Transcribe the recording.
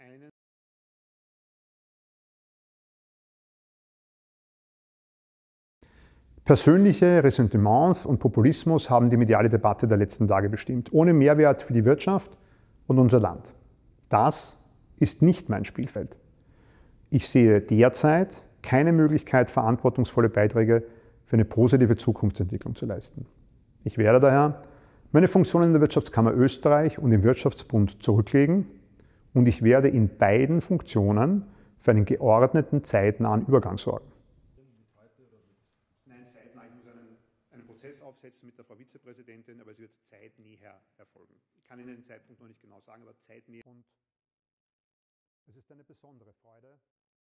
einen persönliche Ressentiments und Populismus haben die mediale Debatte der letzten Tage bestimmt, ohne Mehrwert für die Wirtschaft und unser Land. Das ist nicht mein Spielfeld. Ich sehe derzeit keine Möglichkeit, verantwortungsvolle Beiträge für eine positive Zukunftsentwicklung zu leisten. Ich werde daher meine Funktion in der Wirtschaftskammer Österreich und im Wirtschaftsbund zurücklegen und ich werde in beiden Funktionen für einen geordneten, zeitnahen Übergang sorgen. Nein, zeitnah. Ich muss einen Prozess aufsetzen mit der Frau Vizepräsidentin, aber es wird zeitnäher erfolgen. Ich kann Ihnen den Zeitpunkt noch nicht genau sagen, aber zeitnäher. Und es ist eine besondere Freude.